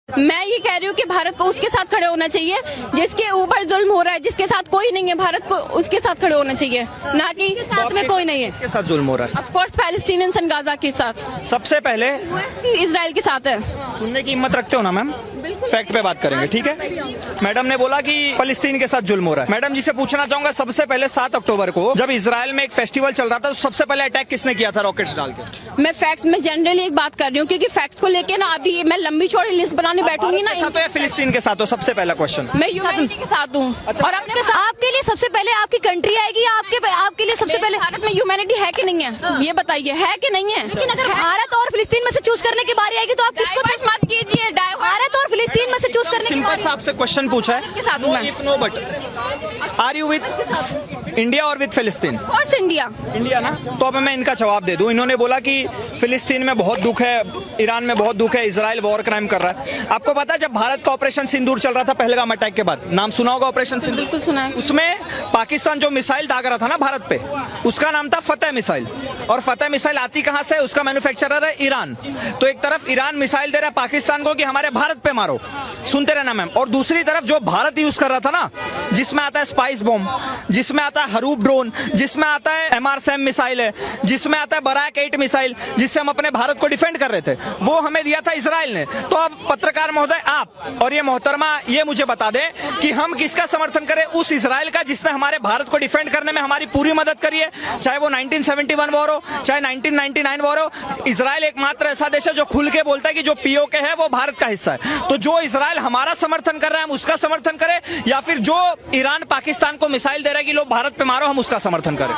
मैं ये कह रही हूँ कि भारत को उसके साथ खड़े होना चाहिए जिसके ऊपर जुल्म हो रहा है, जिसके साथ कोई नहीं है। भारत को उसके साथ खड़े होना चाहिए, ना कि साथ में कोई नहीं है। किसके साथ जुल्म हो रहा है? Of course Palestinians and Gaza के साथ। सबसे पहले इजराइल के साथ है। सुनने की हिम्मत रखते हो ना मैम? फैक्ट पे बात करेंगे, ठीक है। मैडम ने बोला कि फलस्तीन के साथ जुल्म हो रहा है। मैडम जी से पूछना चाहूंगा, सबसे पहले 7 अक्टूबर को जब इजराइल में एक फेस्टिवल चल रहा था, तो सबसे पहले अटैक किसने किया था रॉकेट्स डाल के? मैं फैक्ट्स में जनरली एक बात कर रही हूँ, क्योंकि फैक्ट्स को लेके ना अभी मैं लंबी चौड़ी लिस्ट बनाने बैठूंगी ना। साथ है फिलिस्तीन के साथ हो? सबसे पहला क्वेश्चन। मैं ह्यूमैनिटी के साथ हूँ। अच्छा, और अपने साथ आपके लिए सबसे पहले आपकी कंट्री आएगी या आपके लिए सबसे पहले भारत में ह्यूमैनिटी है कि नहीं है, ये बताइए, है कि नहीं है? लेकिन अगर भारत और फिलिस्तीन में से चूज करने की बारी आएगी तो आप किसको डाइवर्ट मत कीजिए। भारत और फिलिस्तीन में से चूज करने की सिंपल बारी सा आपसे क्वेश्चन पूछा है, किसके साथ हूँ मैं? If no but are you with India और with Palestine? Course India. India ना, तो अब मैं इनका जवाब दे दूं। इन्होंने बोला कि फिलिस्तीन में बहुत दुख है, ईरान में बहुत दुख है, इजराइल वॉर क्राइम कर रहा है। आपको पता है जब भारत का ऑपरेशन सिंदूर चल रहा था पहलगाम अटैक के बाद, नाम सुना होगा ऑपरेशन सिंदूर? बिल्कुल सुना है। उसमें पाकिस्तान जो मिसाइल दाग रहा था ना भारत पे, उसका नाम था फतेह मिसाइल। और फतेह मिसाइल आती कहां से? उसका मैन्युफैक्चरर है ईरान। तो एक तरफ ईरान मिसाइल दे रहा है पाकिस्तान को कि हमारे भारत पे मारो, सुनते रहना मैम। और दूसरी तरफ जो भारत यूज कर रहा था ना, जिसमें आता है स्पाइस बॉम्ब, जिसमें आता है हरूप ड्रोन, जिसमें आता है MRSAM मिसाइल है, जिसमें आता है बराक 8 मिसाइल, जिससे हम अपने भारत को डिफेंड कर रहे थे, वो हमें दिया था इजराइल ने। तो अब पत्रकार महोदय आप और ये मोहतरमा ये मुझे बता दें कि हम किसका समर्थन करें? उस इजराइल का जिसने हमारे भारत को डिफेंड करने में हमारी पूरी मदद करी है, चाहे वो 1971 वॉर हो, चाहे 1999 वॉर हो। इजराइल एकमात्र ऐसा देश है जो खुल के बोलता है कि जो POK है वो भारत का हिस्सा है। तो जो इजराइल हमारा समर्थन कर रहा है हम उसका समर्थन करें, या फिर जो ईरान पाकिस्तान को मिसाइल दे रहा है कि लोग भारत पे मारो, हम उसका समर्थन करें?